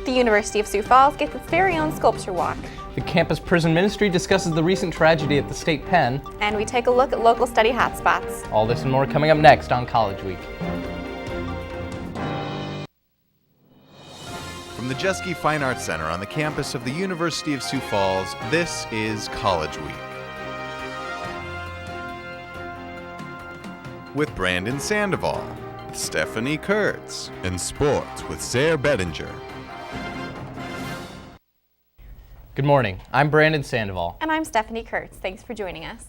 The University of Sioux Falls gets its very own sculpture walk. The campus prison ministry discusses the recent tragedy at the state pen. And we take a look at local study hotspots. All this and more coming up next on College Week. From the Jeske Fine Arts Center on the campus of the University of Sioux Falls, this is College Week. With Brandon Sandoval, Stephanie Kurtz, and sports with Sarah Bettinger. Good morning. I'm Brandon Sandoval. And I'm Stephanie Kurtz. Thanks for joining us.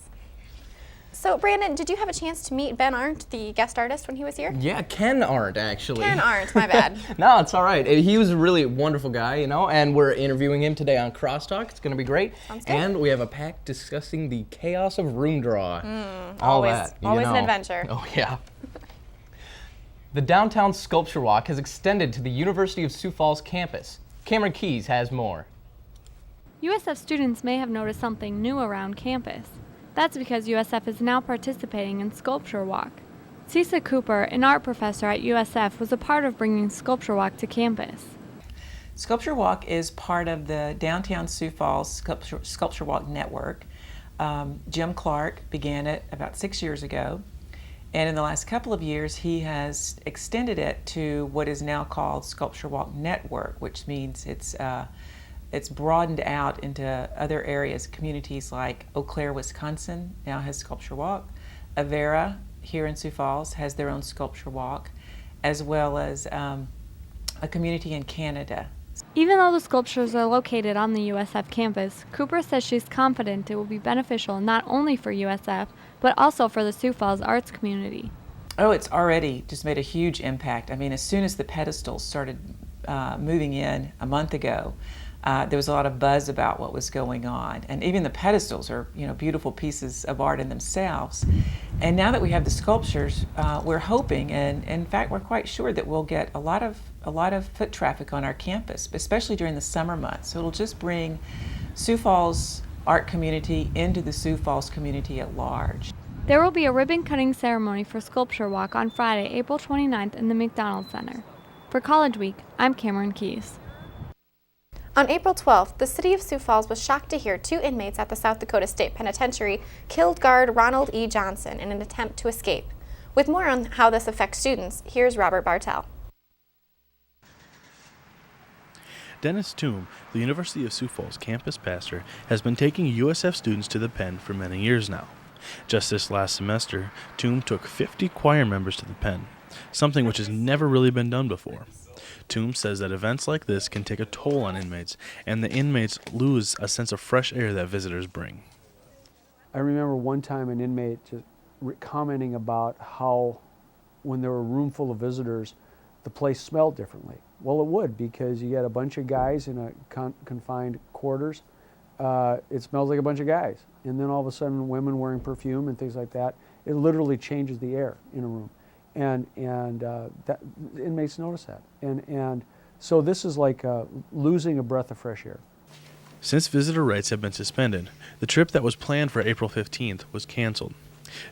So, Brandon, did you have a chance to meet Ben Arndt, the guest artist, when he was here? Yeah, Ken Arndt, actually. Ken Arndt, my bad. No, it's all right. He was a really wonderful guy, and we're interviewing him today on Crosstalk. It's going to be great. Sounds good. And we have a pack discussing the chaos of room draw. All always that, an adventure. Oh, yeah. The Downtown Sculpture Walk has extended to the University of Sioux Falls campus. Cameron Keys has more. USF students may have noticed something new around campus. That's because USF is now participating in Sculpture Walk. Cisa Cooper, an art professor at USF, was a part of bringing Sculpture Walk to campus. Sculpture Walk is part of the Downtown Sioux Falls Sculpture Walk network. Jim Clark began it about 6 years ago, and in the last couple of years he has extended it to what is now called Sculpture Walk Network, which means it's broadened out into other areas. Communities like Eau Claire, Wisconsin now has Sculpture Walk. Avera here in Sioux Falls has their own Sculpture Walk, as well as a community in Canada. Even though the sculptures are located on the USF campus, Cooper says she's confident it will be beneficial not only for USF, but also for the Sioux Falls arts community. Oh, it's already just made a huge impact. I mean, as soon as the pedestals started moving in a month ago, there was a lot of buzz about what was going on, and even the pedestals are, beautiful pieces of art in themselves. And now that we have the sculptures, we're hoping, and in fact, we're quite sure that we'll get a lot of foot traffic on our campus, especially during the summer months. So it'll just bring Sioux Falls art community into the Sioux Falls community at large. There will be a ribbon cutting ceremony for Sculpture Walk on Friday, April 29th in the McDonald Center. For College Week, I'm Cameron Keys. On April 12th, the city of Sioux Falls was shocked to hear 2 inmates at the South Dakota State Penitentiary killed guard Ronald E. Johnson in an attempt to escape. With more on how this affects students, here's Robert Bartell. Dennis Toome, the University of Sioux Falls campus pastor, has been taking USF students to the pen for many years now. Just this last semester, Toome took 50 choir members to the pen, something which has never really been done before. Toome says that events like this can take a toll on inmates, and the inmates lose a sense of fresh air that visitors bring. I remember one time an inmate just commenting about how when there were a room full of visitors, the place smelled differently. Well, it would, because you had a bunch of guys in a confined quarters. It smells like a bunch of guys. And then all of a sudden women wearing perfume and things like that. It literally changes the air in a room. And that inmates notice that, and so this is like losing a breath of fresh air. Since visitor rights have been suspended, the trip that was planned for April 15th was canceled.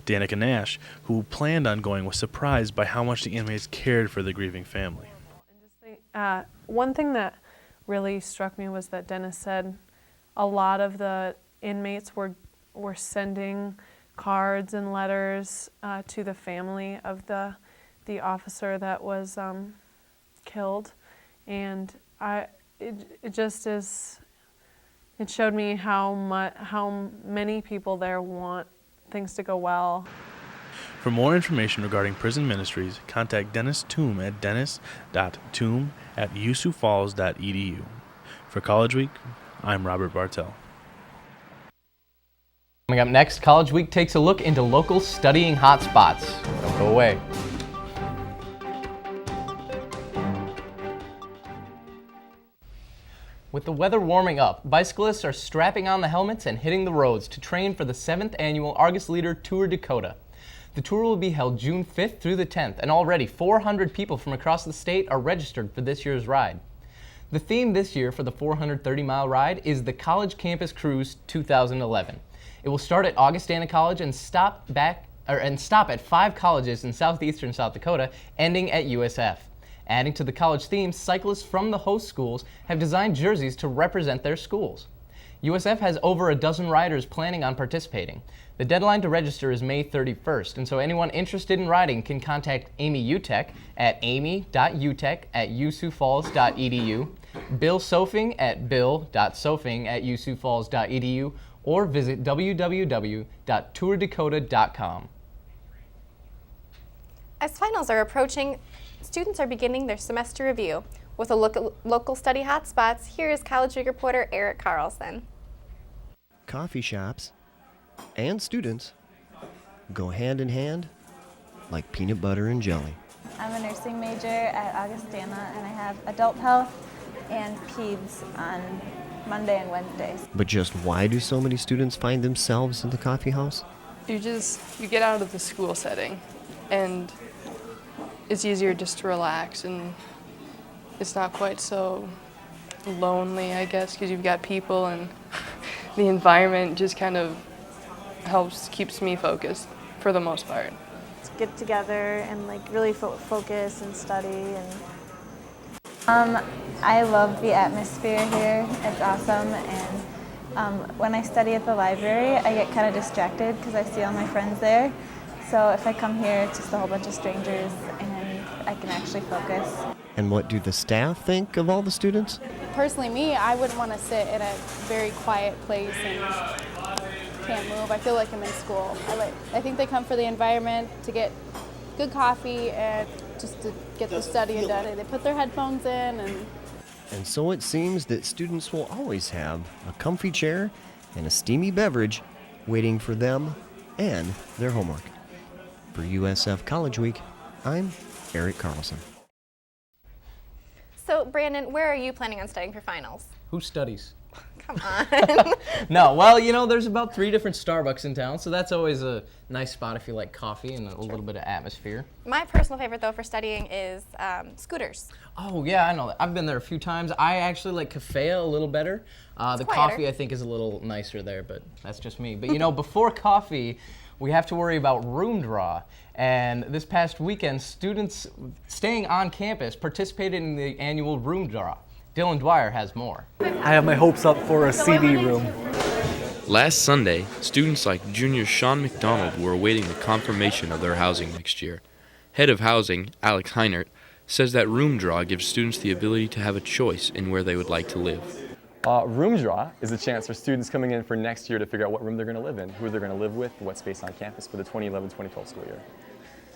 Danica Nash, who planned on going, was surprised by how much the inmates cared for the grieving family. One thing that really struck me was that Dennis said a lot of the inmates were sending cards and letters to the family of the officer that was killed, and it showed me how many people there want things to go well. For more information regarding prison ministries, contact Dennis Toome at dennis.toome@usiouxfalls.edu. For College Week, I'm Robert Bartell. Coming up next, College Week takes a look into local studying hotspots. Don't go away. With the weather warming up, bicyclists are strapping on the helmets and hitting the roads to train for the 7th annual Argus Leader Tour Dakota. The tour will be held June 5th through the 10th, and already 400 people from across the state are registered for this year's ride. The theme this year for the 430-mile ride is the College Campus Cruise 2011. It will start at Augustana College and stop at 5 colleges in southeastern South Dakota, ending at USF. Adding to the college theme, cyclists from the host schools have designed jerseys to represent their schools. USF has over a dozen riders planning on participating. The deadline to register is May 31st, and so anyone interested in riding can contact Amy Utek at amy.utek@usiouxfalls.edu, Bill Sofing at bill.sofing@usiouxfalls.edu, or visit www.tourdakota.com. As finals are approaching, students are beginning their semester review. With a look at local study hotspots, here is College Week reporter Eric Carlson. Coffee shops and students go hand in hand like peanut butter and jelly. I'm a nursing major at Augustana, and I have adult health and peds on Monday and Wednesdays. But just why do so many students find themselves in the coffee house? You get out of the school setting, and it's easier just to relax, and it's not quite so lonely, I guess, because you've got people, and the environment just kind of keeps me focused for the most part. Let's get together and really focus and study. I love the atmosphere here. It's awesome, and when I study at the library, I get kind of distracted because I see all my friends there. So if I come here, it's just a whole bunch of strangers, and I can actually focus. And what do the staff think of all the students? Personally, me, I wouldn't want to sit in a very quiet place and can't move. I feel like I'm in school. I think they come for the environment, to get good coffee, and just to get the studying done. They put their headphones in. And so it seems that students will always have a comfy chair and a steamy beverage waiting for them and their homework. For USF College Week, I'm Eric Carlson. So, Brandon, where are you planning on studying for finals? Who studies? Come on. No, well, there's about 3 different Starbucks in town, so that's always a nice spot if you like coffee and a little bit of atmosphere. My personal favorite, though, for studying is Scooters. Oh, yeah, I know that. I've been there a few times. I actually like Cafea a little better. The quieter. coffee, I think, is a little nicer there, but that's just me. But, before coffee, we have to worry about room draw. And this past weekend, students staying on campus participated in the annual room draw. Dylan Dwyer has more. I have my hopes up for a CD room. Last Sunday, students like junior Sean McDonald were awaiting the confirmation of their housing next year. Head of Housing, Alex Heinert, says that room draw gives students the ability to have a choice in where they would like to live. Room draw is a chance for students coming in for next year to figure out what room they're going to live in, who they're going to live with, what space on campus for the 2011-2012 school year.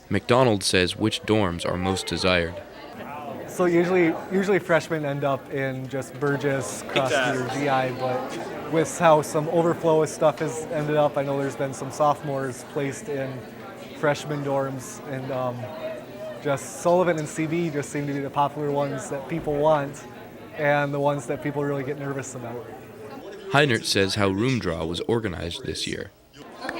McDonald says which dorms are most desired. So usually freshmen end up in just Burgess, Krusty, or GI, but with how some overflow stuff has ended up, I know there's been some sophomores placed in freshman dorms, and just Sullivan and CB just seem to be the popular ones that people want, and the ones that people really get nervous about. Heinert says how room draw was organized this year.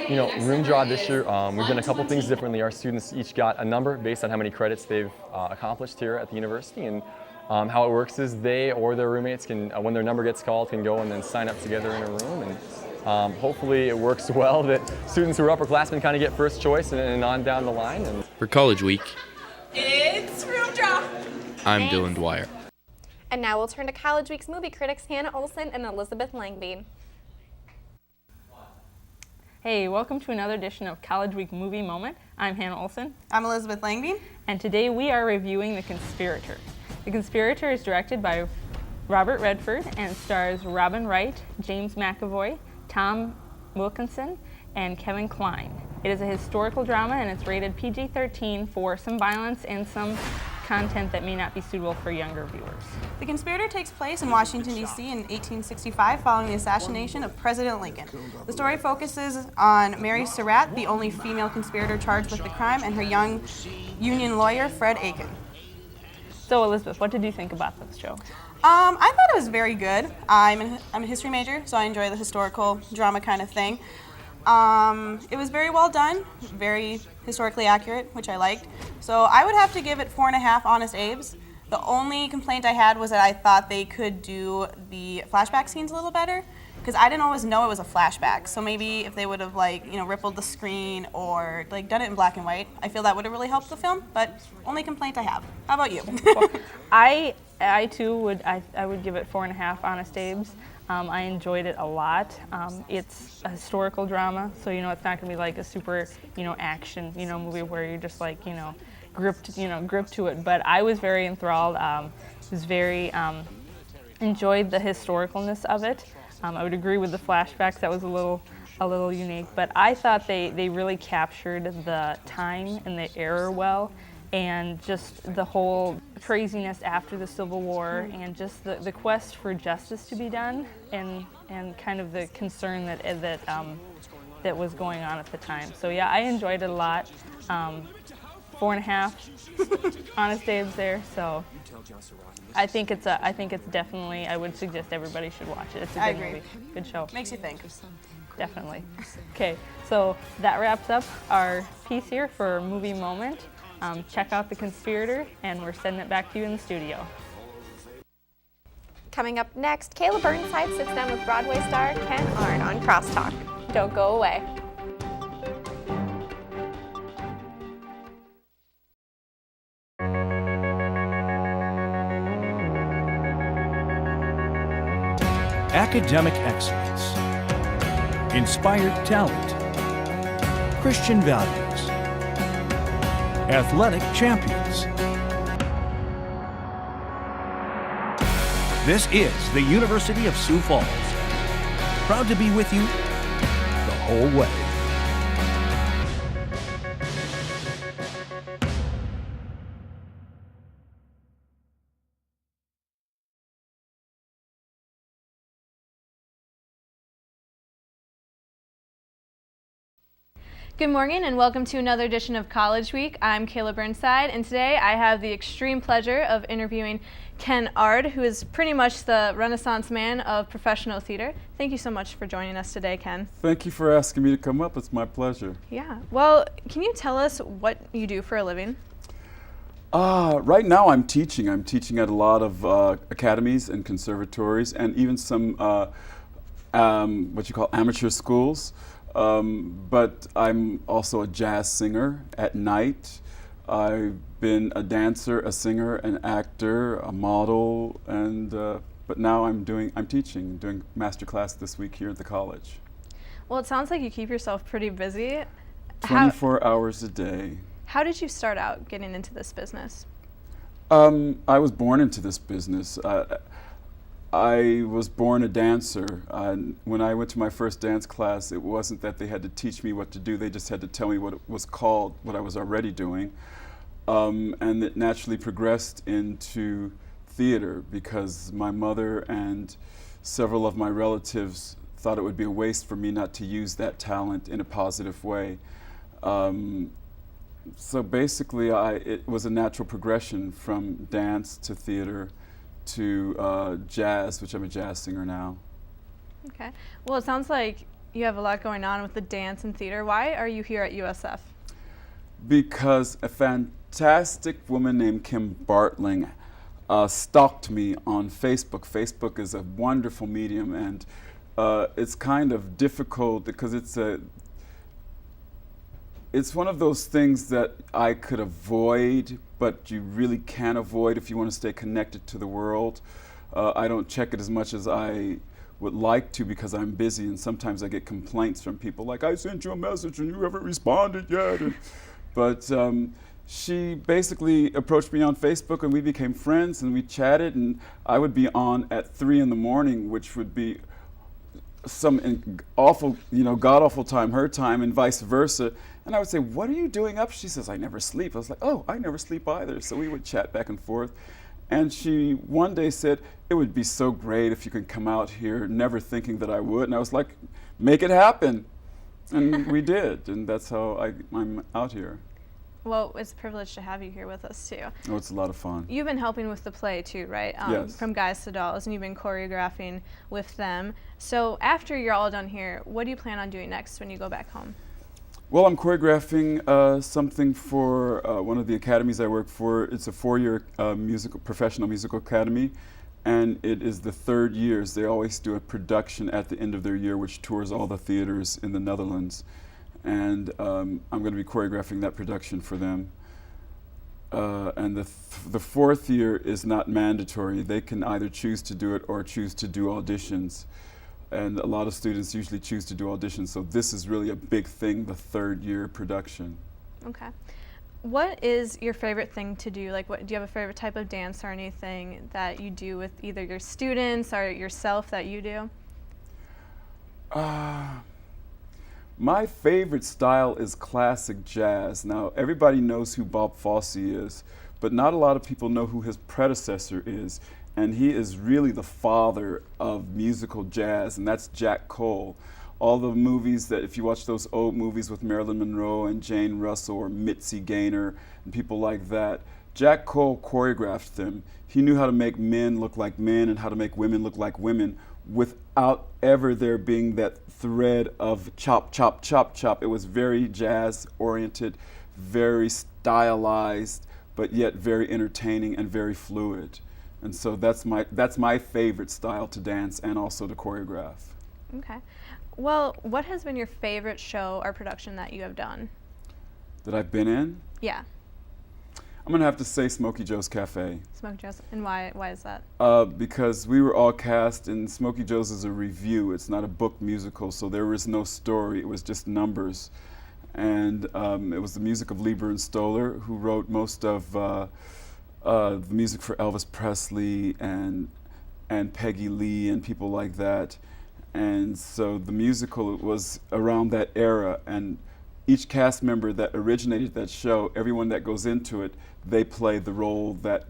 Room draw this year, we've done a couple things differently. Our students each got a number based on how many credits they've accomplished here at the university, and how it works is they or their roommates can, when their number gets called, can go and then sign up together in a room, and hopefully it works well that students who are upperclassmen kind of get first choice and on down the line. And for College Week, It's room draw. I'm Dylan Dwyer. And now we'll turn to College Week's movie critics Hannah Olson and Elizabeth Langbein. Hey, welcome to another edition of College Week Movie Moment. I'm Hannah Olson. I'm Elizabeth Langbein. And today we are reviewing The Conspirator. The Conspirator is directed by Robert Redford and stars Robin Wright, James McAvoy, Tom Wilkinson, and Kevin Kline. It is a historical drama, and it's rated PG-13 for some violence and some content that may not be suitable for younger viewers. The Conspirator takes place in Washington, D.C. in 1865 following the assassination of President Lincoln. The story focuses on Mary Surratt, the only female conspirator charged with the crime, and her young union lawyer, Fred Aiken. So, Elizabeth, what did you think about this show? I thought it was very good. I'm a history major, so I enjoy the historical drama kind of thing. It was very well done, very historically accurate, which I liked. So I would have to give it 4.5 Honest Abe's. The only complaint I had was that I thought they could do the flashback scenes a little better, because I didn't always know it was a flashback. So maybe if they would have rippled the screen or done it in black and white, I feel that would have really helped the film. But only complaint I have. How about you? I too would give it 4.5 Honest Abe's. I enjoyed it a lot. It's a historical drama, so it's not going to be like a super action movie where you're just gripped to it. But I was very enthralled. Was very enjoyed the historicalness of it. I would agree with the flashbacks. That was a little unique, but I thought they really captured the time and the era well, and just the whole craziness after the Civil War, and just the quest for justice to be done, and kind of the concern that was going on at the time. So yeah, I enjoyed it a lot. 4.5 Honest Abe's there. So I think it's definitely, I would suggest everybody should watch it. It's a good movie, good show. Makes you think. Definitely. Okay, so that wraps up our piece here for Movie Moment. Check out The Conspirator, and we're sending it back to you in the studio. Coming up next, Kayla Burnside sits down with Broadway star Ken Ard on Crosstalk. Don't go away. Academic excellence, inspired talent, Christian values, athletic champions. This is the University of Sioux Falls, proud to be with you the whole way. Good morning and welcome to another edition of College Week. I'm Kayla Burnside, and today I have the extreme pleasure of interviewing Ken Ard, who is pretty much the Renaissance man of professional theater. Thank you so much for joining us today, Ken. Thank you for asking me to come up. It's my pleasure. Yeah. Well, can you tell us what you do for a living? Right now I'm teaching. I'm teaching at a lot of academies and conservatories, and even some what you call amateur schools. But I'm also a jazz singer at night. I've been a dancer, a singer, an actor, a model, and but now I'm teaching, doing master class this week here at the college. Well, it sounds like you keep yourself pretty busy. 24 hours a day. How did you start out getting into this business? I was born into this business. I was born a dancer. When I went to my first dance class, it wasn't that they had to teach me what to do, they just had to tell me what it was called, what I was already doing. And it naturally progressed into theater because my mother and several of my relatives thought it would be a waste for me not to use that talent in a positive way. So basically, it was a natural progression from dance to theater to jazz, which I'm a jazz singer now. Okay. Well, it sounds like you have a lot going on with the dance and theater. Why are you here at USF? Because a fantastic woman named Kim Bartling stalked me on Facebook. Facebook is a wonderful medium, and it's kind of difficult because it's one of those things that I could avoid, but you really can't avoid if you want to stay connected to the world. I don't check it as much as I would like to because I'm busy, and sometimes I get complaints from people like, I sent you a message and you haven't responded yet. But she basically approached me on Facebook and we became friends and we chatted, and I would be on at 3 in the morning, which would be some awful, god-awful time, her time, and vice versa. And I would say, what are you doing up? She says, I never sleep. I was like, oh, I never sleep either. So we would chat back and forth. And she one day said, it would be so great if you could come out here, never thinking that I would. And I was like, make it happen. And we did. And that's how I'm out here. Well, it's a privilege to have you here with us, too. Oh, it's a lot of fun. You've been helping with the play, too, right? Yes. From Guys to Dolls, and you've been choreographing with them. So after you're all done here, what do you plan on doing next when you go back home? Well, I'm choreographing something for one of the academies I work for. It's a 4-year professional musical academy, and it is the 3rd year. They always do a production at the end of their year, which tours all the theaters in the Netherlands. And I'm going to be choreographing that production for them. And the 4th year is not mandatory. They can either choose to do it or choose to do auditions. And a lot of students usually choose to do auditions, so this is really a big thing, the 3rd year production. Okay. What is your favorite thing to do? Like, do you have a favorite type of dance or anything that you do with either your students or yourself that you do? My favorite style is classic jazz. Now, everybody knows who Bob Fosse is, but not a lot of people know who his predecessor is. And he is really the father of musical jazz, and that's Jack Cole. All the movies that, if you watch those old movies with Marilyn Monroe and Jane Russell or Mitzi Gaynor and people like that, Jack Cole choreographed them. He knew how to make men look like men and how to make women look like women without ever there being that thread of chop, chop, chop, chop. It was very jazz-oriented, very stylized, but yet very entertaining and very fluid. And so that's my favorite style to dance and also to choreograph. Okay. Well, what has been your favorite show or production that you have done? That I've been in? Yeah. I'm going to have to say Smokey Joe's Cafe. Smokey Joe's. And why is that? Because we were all cast, and Smokey Joe's is a review. It's not a book musical, so there was no story. It was just numbers. And it was the music of Lieber and Stoller, who wrote most of the music for Elvis Presley and Peggy Lee and people like that. And so the musical was around that era, and each cast member that originated that show, everyone that goes into it, they play the role that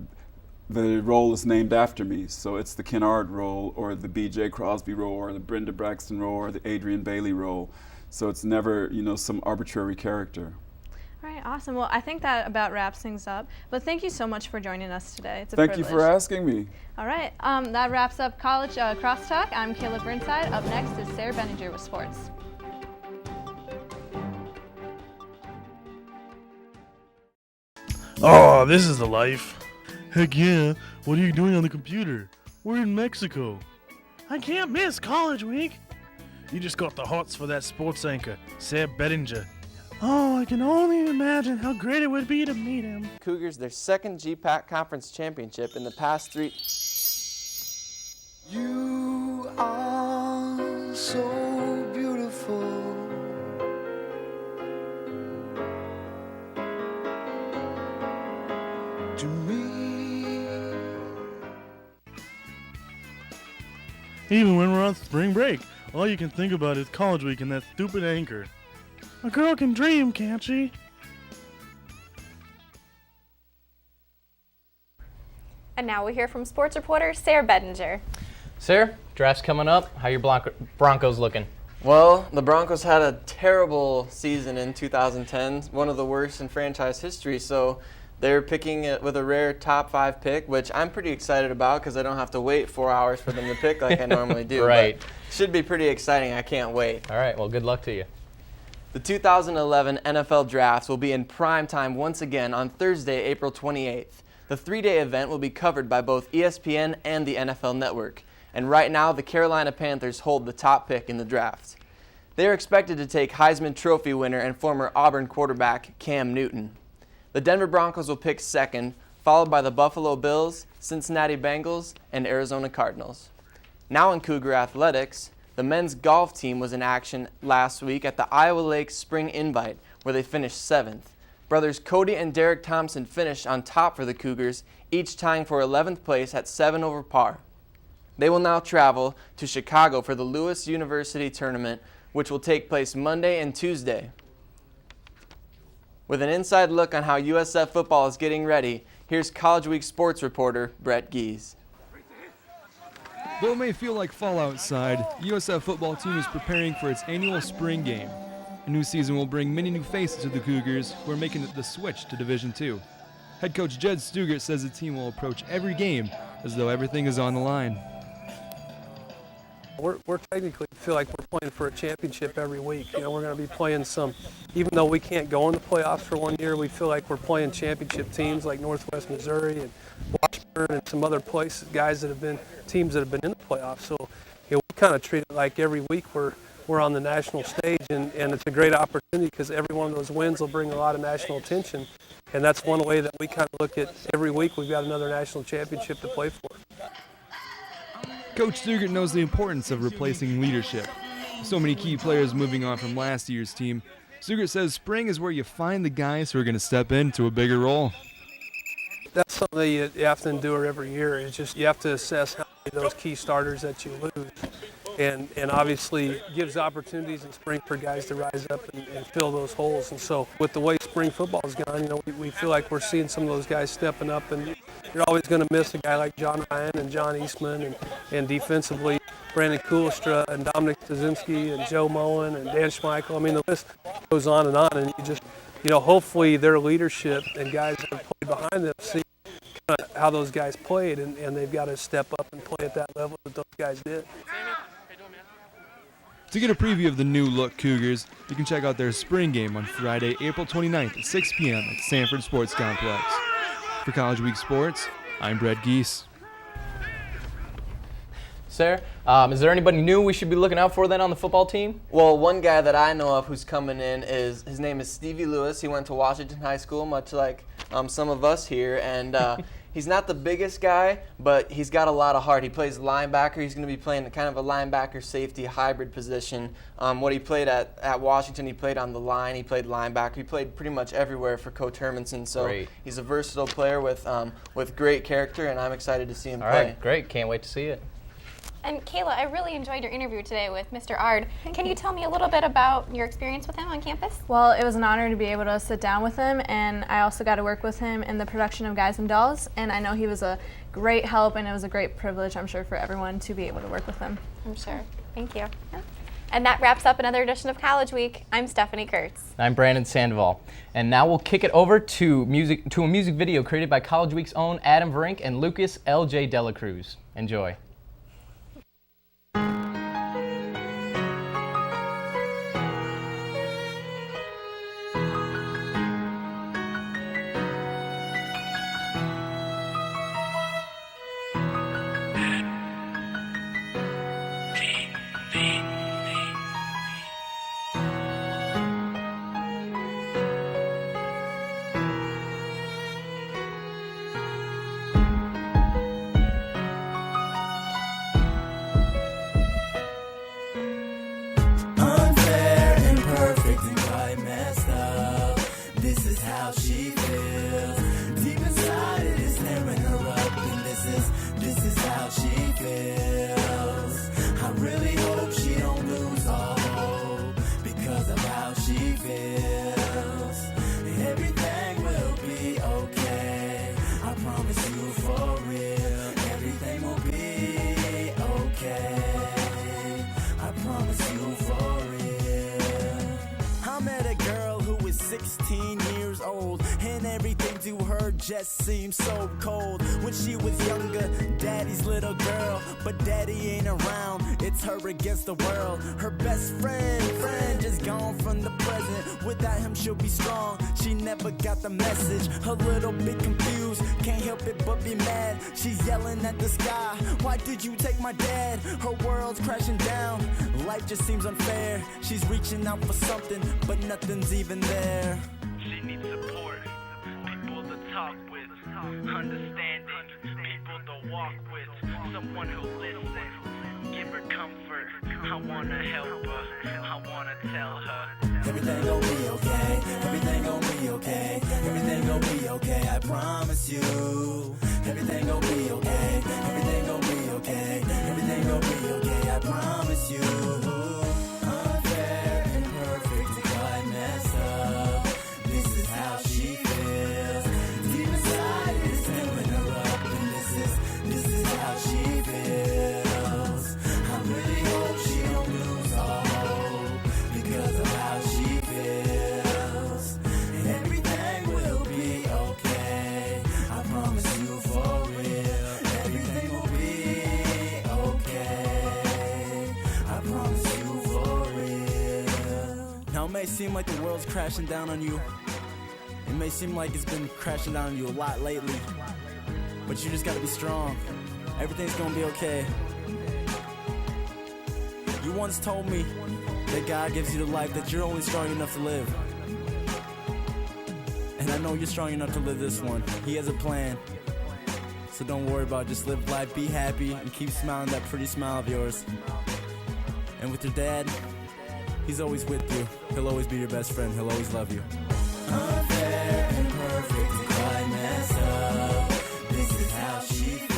the role is named after me. So it's the Kennard role or the B.J. Crosby role or the Brenda Braxton role or the Adrian Bailey role. So it's never, some arbitrary character. All right, awesome. Well, I think that about wraps things up. But thank you so much for joining us today. It's a Thank privilege. you for asking me. All right, that wraps up College Crosstalk. I'm Kayla Burnside. Up next is Sarah Benninger with sports. Oh, this is the life. Heck yeah, what are you doing on the computer? We're in Mexico. I can't miss College Week. You just got the hots for that sports anchor, Sarah Benninger. Oh, I can only imagine how great it would be to meet him. Cougars their second GPAC Conference Championship in the past 3. You are so beautiful. To me. Even when we're on spring break, all you can think about is College Week and that stupid anchor. A girl can dream, can't she? And now we hear from sports reporter Sarah Benninger. Sarah, draft's coming up. How your Broncos looking? Well, the Broncos had a terrible season in 2010, one of the worst in franchise history, so they're picking it with a rare top 5 pick, which I'm pretty excited about because I don't have to wait 4 hours for them to pick like I normally do. Right. But should be pretty exciting. I can't wait. All right, well, good luck to you. The 2011 NFL Drafts will be in prime time once again on Thursday, April 28th. The 3-day event will be covered by both ESPN and the NFL Network. And right now, the Carolina Panthers hold the top pick in the draft. They are expected to take Heisman Trophy winner and former Auburn quarterback Cam Newton. The Denver Broncos will pick second, followed by the Buffalo Bills, Cincinnati Bengals, and Arizona Cardinals. Now in Cougar athletics, the men's golf team was in action last week at the Iowa Lake Spring Invite, where they finished 7th. Brothers Cody and Derek Thompson finished on top for the Cougars, each tying for 11th place at 7 over par. They will now travel to Chicago for the Lewis University Tournament, which will take place Monday and Tuesday. With an inside look on how USF football is getting ready, here's College Week sports reporter Brett Gies. Though it may feel like fall outside, the USF football team is preparing for its annual spring game. A new season will bring many new faces to the Cougars, who are making the switch to Division II. Head coach Jed Stugart says the team will approach every game as though everything is on the line. We're technically feel like we're playing for a championship every week. You know, we're going to be playing some, even though we can't go in the playoffs for 1 year, we feel like we're playing championship teams like Northwest Missouri and Washburn and some other places, teams that have been in the playoffs. So, you know, we kind of treat it like every week we're on the national stage, and it's a great opportunity because every one of those wins will bring a lot of national attention. And that's one way that we kind of look at every week we've got another national championship to play for. Coach Sugert knows the importance of replacing leadership. With so many key players moving on from last year's team, Sugert says spring is where you find the guys who are going to step into a bigger role. That's something that you have to endure every year. It's just you have to assess how many of those key starters that you lose. And obviously gives opportunities in spring for guys to rise up and fill those holes. And so with the way spring football's gone, you know, we feel like we're seeing some of those guys stepping up, and you're always going to miss a guy like John Ryan and John Eastman, and defensively Brandon Kulistra and Dominic Stazinski and Joe Moen and Dan Schmeichel. I mean, the list goes on, and you just, you know, hopefully their leadership and guys that have played behind them see how those guys played, and they've got to step up and play at that level that those guys did. To get a preview of the new look Cougars, you can check out their spring game on Friday, April 29th at 6 p.m. at Sanford Sports Complex. For College Week Sports, I'm Brett Geese. Sarah, is there anybody new we should be looking out for then on the football team? Well, one guy that I know of who's coming in his name is Stevie Lewis. He went to Washington High School, much like some of us here, and he's not the biggest guy, but he's got a lot of heart. He plays linebacker. He's going to be playing kind of a linebacker safety hybrid position. What he played at Washington, he played on the line. He played linebacker. He played pretty much everywhere for Coach Hermanson. So he's a versatile player with great character, and I'm excited to see him play. All right, great. Can't wait to see it. And Kayla, I really enjoyed your interview today with Mr. Ard. Can you tell me a little bit about your experience with him on campus? Well, it was an honor to be able to sit down with him, and I also got to work with him in the production of Guys and Dolls, and I know he was a great help, and it was a great privilege, I'm sure, for everyone to be able to work with him. I'm sure. Thank you. Yeah. And that wraps up another edition of College Week. I'm Stephanie Kurtz. I'm Brandon Sandoval. And now we'll kick it over to a music video created by College Week's own Adam Verink and Lucas L.J. Delacruz. Enjoy. Just seems so cold. When she was younger, daddy's little girl, but daddy ain't around, it's her against the world. Her best friend just gone from the present. Without him she'll be strong, she never got the message. A little bit confused, can't help it but be mad. She's yelling at the sky, why did you take my dad? Her world's crashing down, life just seems unfair. She's reaching out for something, but nothing's even there. She needs support, people to talk with, understanding, people to walk with, someone who listens, give her comfort. I wanna help her, I wanna tell her everything gon' be okay, everything gon' be okay, everything gon' be okay, I promise you. Everything gon' be okay, everything gon' be okay, everything gon' be okay, I promise you. Unfair and perfect, if I mess up, this is how she feels. Deep inside it's tearing her up, and this is how she feels. I really hope she don't lose all hope because of how she feels. Everything will be okay, I promise you for real. Everything will be okay. may seem like the world's crashing down on you. It may seem like it's been crashing down on you a lot lately. But you just gotta be strong. Everything's gonna be okay. You once told me that God gives you the life that you're only strong enough to live. And I know you're strong enough to live this one. He has a plan. So don't worry about it. Just live life, be happy, and keep smiling that pretty smile of yours. And with your dad, he's always with you. He'll always be your best friend. He'll always love you. Unfair and perfect and quite messed up. This is how she feels.